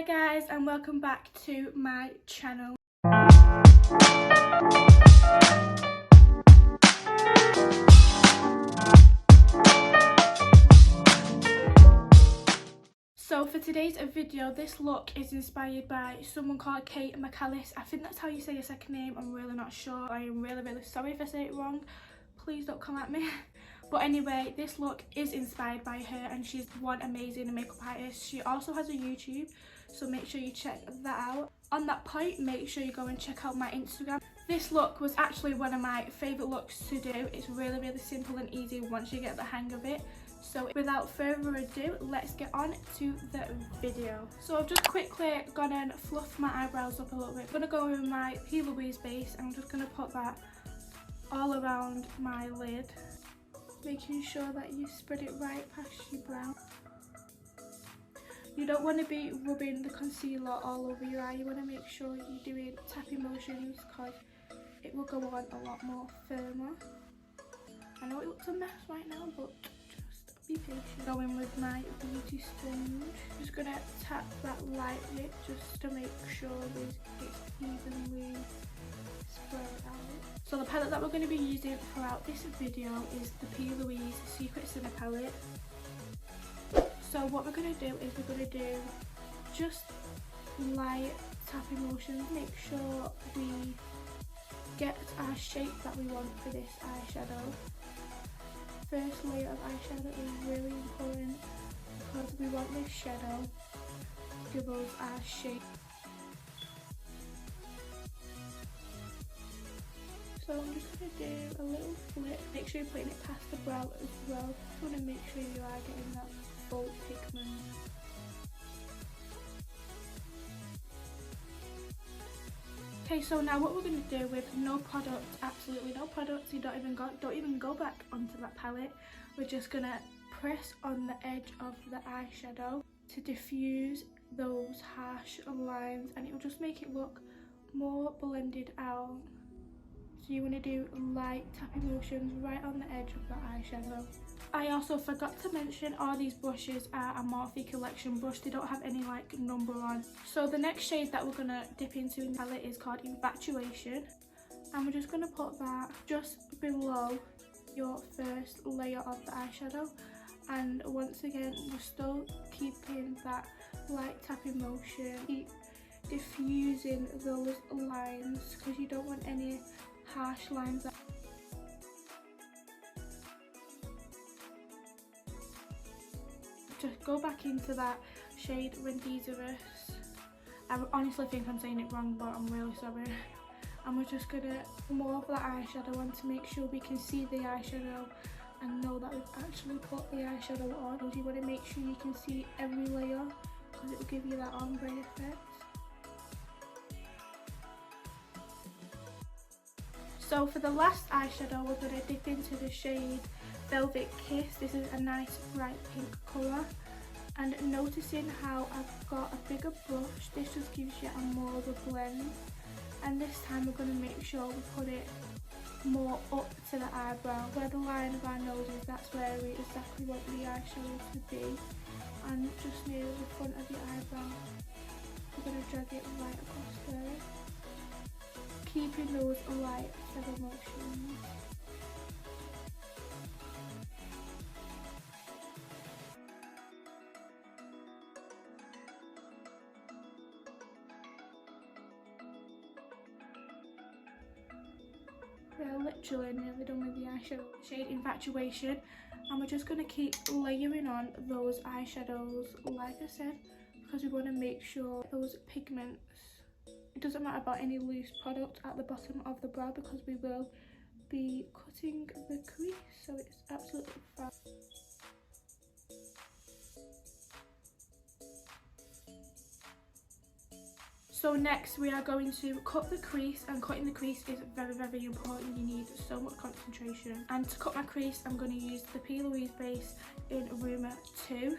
Hi guys, and welcome back to my channel. So for today's video, this look is inspired by someone called Paigeleighxo. I think that's how you say your second name. I'm really not sure. I am really sorry if I say it wrong. Please don't come at me. But anyway, this look is inspired by her, and she's one amazing makeup artist. She also has a YouTube, so make sure you check that out. On that point, make sure you go and check out my Instagram. This look was actually one of my favourite looks to do. It's really simple and easy once you get the hang of it. So without further ado, let's get on to the video. So I've just quickly gone and fluffed my eyebrows up a little bit. I'm going to go with my Plouise base, and I'm just going to put that all around my lid, making sure that you spread it right past your brow. You don't want to be rubbing the concealer all over your eye. You want to make sure you're doing tapping motions because it will go on a lot more firmer. I know it looks a mess right now, but just be patient. Going with my beauty sponge, just gonna tap that lightly just to make sure it's evenly spread out. So the palette that we're going to be using throughout this video is the Plouise Secret Sinner palette. So what we're going to do is we're going to do just light tapping motions, make sure we get our shape that we want for this eyeshadow. First layer of eyeshadow is really important because we want this shadow to give us our shape. So I'm just going to do a little flip. Make sure you're putting it past the brow as well. Just want to make sure you are getting that full pigment. Okay, so now what we're going to do with no product, absolutely no products, you don't even go back onto that palette. We're just going to press on the edge of the eyeshadow to diffuse those harsh lines, and it will just make it look more blended out. So you want to do light tapping motions right on the edge of the eyeshadow. I also forgot to mention all these brushes are a Morphe collection brush. They don't have any like number on. So the next shade that we're going to dip into in the palette is called Infatuation. And we're just going to put that just below your first layer of the eyeshadow. And once again, we're still keeping that light tapping motion. Keep diffusing those lines because you don't want any harsh lines. Just go back into that shade Rendiserous. I honestly think I'm saying it wrong, but I'm really sorry. And we're just gonna morph that eyeshadow on to make sure we can see the eyeshadow and know that we've actually put the eyeshadow on. You want to make sure you can see every layer because it will give you that ombre effect. So for the last eyeshadow, we're going to dip into the shade Velvet Kiss. This is a nice bright pink colour. And noticing how I've got a bigger brush, this just gives you a more of a blend. And this time we're going to make sure we put it more up to the eyebrow. Where the line of our nose is, that's where we exactly want the eyeshadow to be. And just near the front of the eyebrow, we're going to drag it right across there, keeping those light feather motions. We're literally nearly done with the eyeshadow. Shade Infatuation, and we're just going to keep layering on those eyeshadows like I said, because we want to make sure those pigments, it doesn't matter about any loose product at the bottom of the brow because we will be cutting the crease, so it's absolutely fine. So next we are going to cut the crease, and cutting the crease is very important. You need so much concentration. And to cut my crease, I'm going to use the Plouise base in room 2.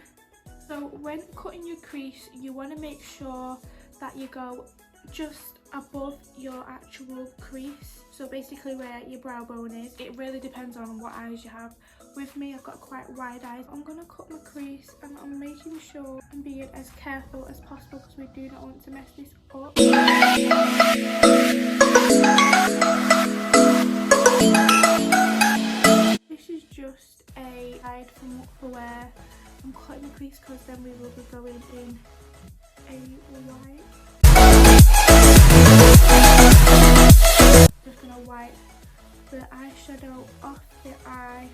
So when cutting your crease, you want to make sure that you go just above your actual crease, so basically where your brow bone is. It really depends on what eyes you have. with me I've got quite wide eyes. I'm going to cut my crease and I'm making sure I'm being as careful as possible because we do not want to mess this up. This is just a guide for where I'm cutting the crease because then we will be going in a white. Just going to wipe the eyeshadow off the eye.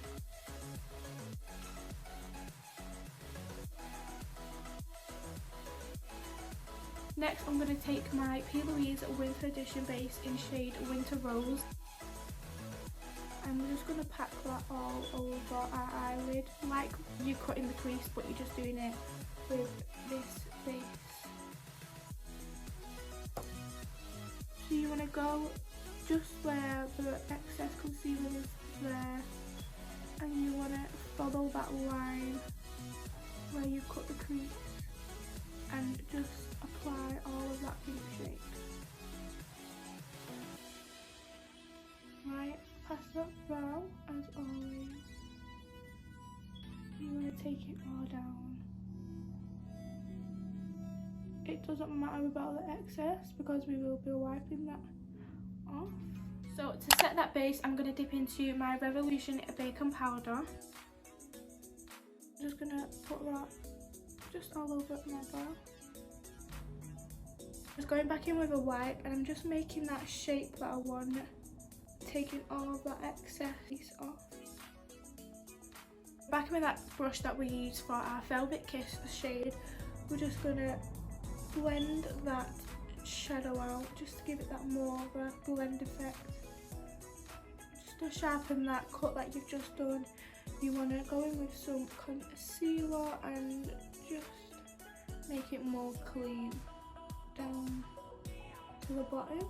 Next I'm going to take my Plouise Winter Edition base in shade Winter Rose. I'm just going to pack that all over our eyelid, like you're cutting the crease but you're just doing it with this base. So you want to go just where the excess concealer is there, and you want to follow that line where you cut the crease and just apply all of that pink shade. Right, pass that brow as always. You want to take it all down. It doesn't matter about the excess because we will be wiping that off. So to set that base, I'm going to dip into my Revolution Bacon Powder. I'm just going to put that just all over my brow. Just going back in with a wipe and I'm just making that shape that I want, taking all of that excess off. Back with that brush that we use for our Velvet Kiss shade, we're just going to blend that shadow out just to give it that more of a blend effect. Just to sharpen that cut that you've just done, you want to go in with some concealer and just make it more clean down to the bottom.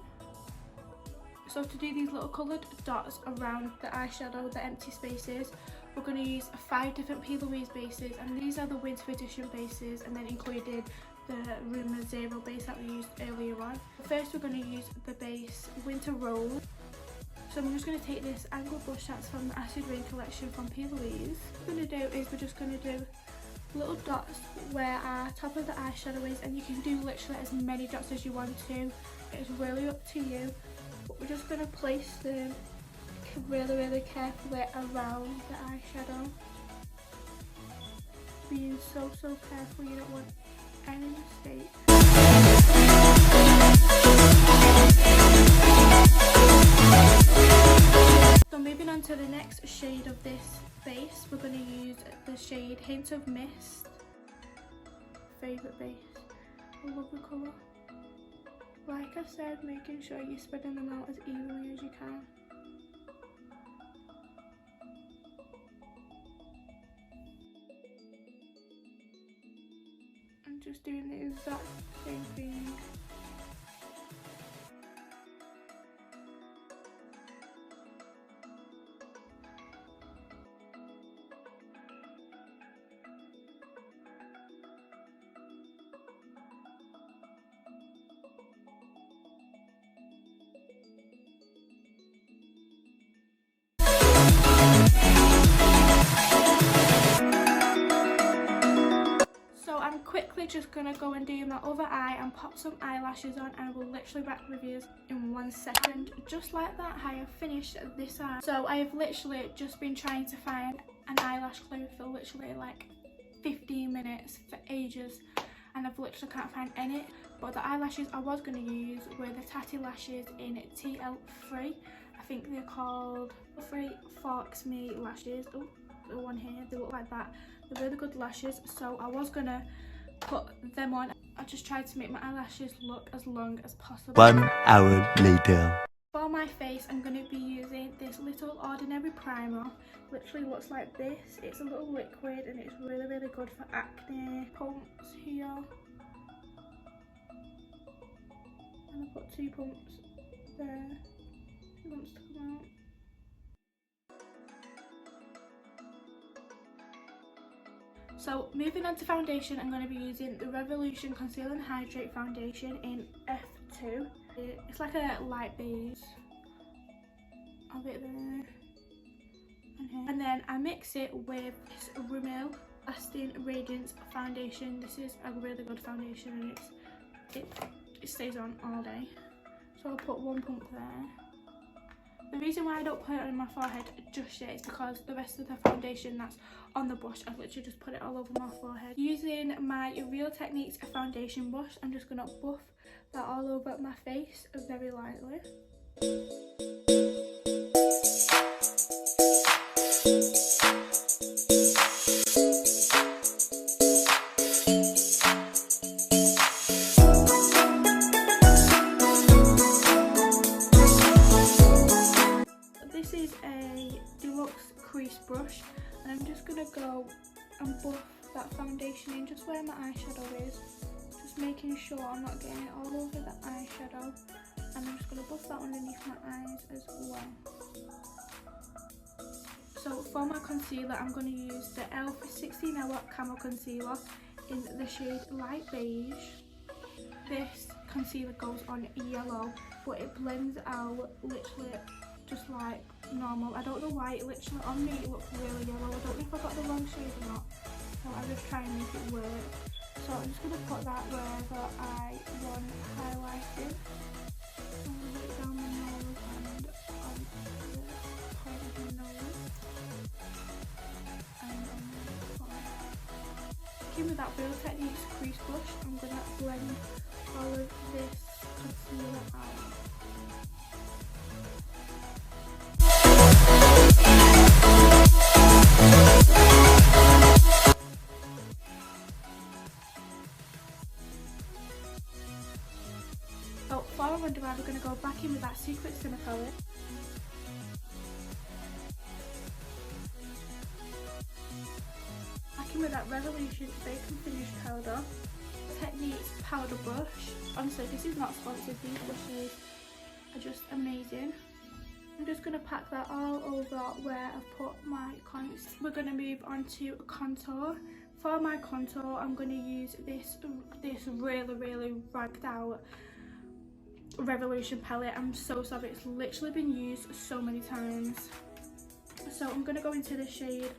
So to do these little coloured dots around the eyeshadow, the empty spaces, we're going to use 5 different Plouise bases, and these are the Winter Edition bases, and then included the Rumour Zero base that we used earlier on. First we're going to use the base Winter Rose. So I'm just going to take this angled brush that's from the Acid Rain collection from Plouise. What we're going to do is we're just going to do little dots where our top of the eyeshadow is, and you can do literally as many dots as you want to. It's really up to you. But we're just going to place them really carefully around the eyeshadow. Being so careful, you don't want any mistake. So moving on to the next shade of this base, we're going to use the shade Hint of Mist. Favourite base. I love the colour. Like I said, making sure you're spreading them out as evenly as you can. I'm just doing the exact same thing. Quickly just gonna go and do my other eye and pop some eyelashes on, and we'll literally back with you in 1 second. Just like that, I have finished this eye. So I have literally just been trying to find an eyelash glue for literally like 15 minutes for ages, and I've literally can't find any. But the eyelashes I was going to use were the Tatty Lashes in TL3. I think they're called 3 Forks Me Lashes. Oh, the one here, they look like that. They're really good lashes, so I was gonna put them on. I just tried to make my eyelashes look as long as possible. 1 hour later. For my face, I'm going to be using this little ordinary primer. Literally looks like this. It's a little liquid and it's really good for acne. Pumps here. And I put 2 pumps there. 2 pumps to come out. So moving on to foundation, I'm going to be using the Revolution Conceal and Hydrate Foundation in F2. It's like a light beige. A bit there. on here. And then I mix it with this Rimmel Lasting Radiance foundation. This is a really good foundation, and it stays on all day. So I'll put one pump there. The reason why I don't put it on my forehead just yet is because the rest of the foundation that's on the brush, I've literally just put it all over my forehead. Using my Real Techniques foundation brush, I'm just going to buff that all over my face very lightly. This is a deluxe crease brush, and I'm just going to go and buff that foundation in just where my eyeshadow is. Just making sure I'm not getting it all over the eyeshadow, and I'm just going to buff that underneath my eyes as well. So for my concealer, I'm going to use the e.l.f. 16-hour Camo Concealer in the shade Light Beige. This concealer goes on yellow, but it blends out literally just like normal. I don't know why, it literally on me it looks really yellow. I don't know if I got the wrong shade or not, so I'm just trying to make it work. So I'm just going to put that wherever I want highlighting. I'm going to put it down my nose and on the point of my nose. And on the forehead. With that Real Techniques crease brush, I'm going to blend all of this concealer out. So for our under eye, we're going to go back in with that Secret Simmer palette. Back in with that Revolution Bacon Finish powder. Techniques powder brush. Honestly, this is not sponsored, these brushes are just amazing. I'm just going to pack that all over where I've put my concealer. We're going to move on to contour. For my contour, I'm going to use this really ragged out Revolution palette. I'm so sorry, it's literally been used so many times. So I'm going to go into the shade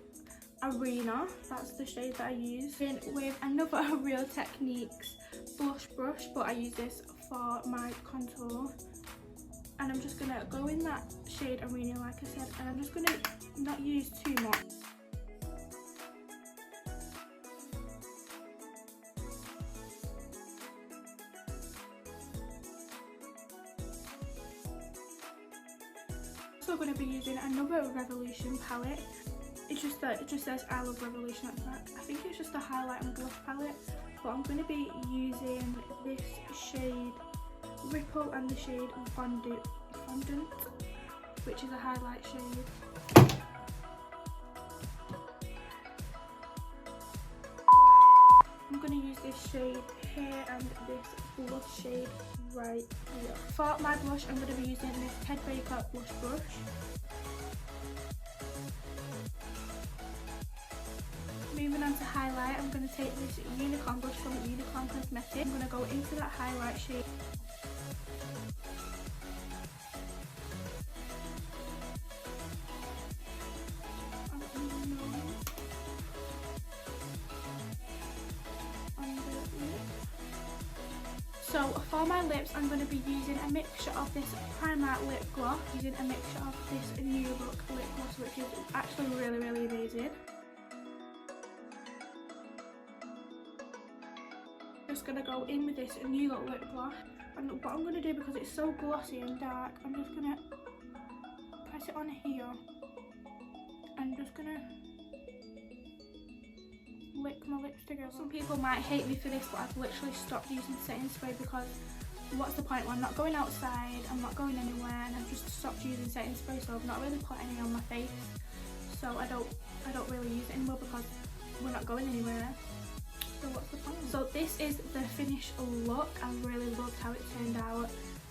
Arena, that's the shade that I use, in with another Real Techniques blush brush, but I use this for my contour. And I'm just going to go in that shade Arena, like I said, and I'm just going to not use too much. So I'm going to be using another Revolution palette. It's just that it just says I love Revolution at the back. I think it's just a highlight and blush palette, but I'm going to be using this shade Ripple and the shade Fondant, which is a highlight shade. I'm going to use this shade here and this blush shade right here. For my blush, I'm going to be using this Ted Baker blush brush. Moving on to highlight, I'm going to take this Unicorn brush from Unicorn Cosmetics. I'm going to go into that highlight shade. So for my lips, I'm going to be using a mixture of this Primark lip gloss, using a mixture of this New Look lip gloss, which is actually really amazing. Just going to go in with this New Look lip gloss, and what I'm going to do, because it's so glossy and dark, I'm just going to press it on here and just going to lick my lips together. Some people might hate me for this, but I've literally stopped using setting spray because what's the point when I'm not going outside, I'm not going anywhere, and I've just stopped using setting spray, so I've not really put any on my face. So I don't really use it anymore because we're not going anywhere. So what's the point? So this is the finished look. I really loved how it turned out.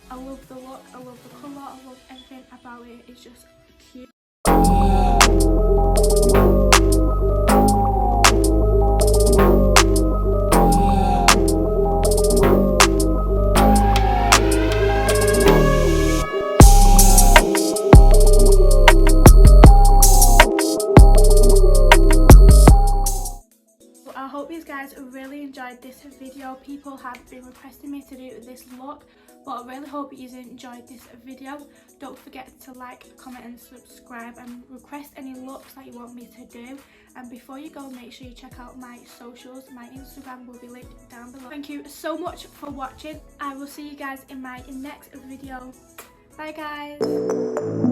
I love the look, I love the colour, I love everything about it. It's just cute. have been requesting me to do this look, but I really hope you enjoyed this video. Don't forget to like, comment and subscribe, and request any looks that you want me to do. And before you go, make sure you check out my socials. My Instagram will be linked down below. Thank you so much for watching. I will see you guys in my next video. Bye guys.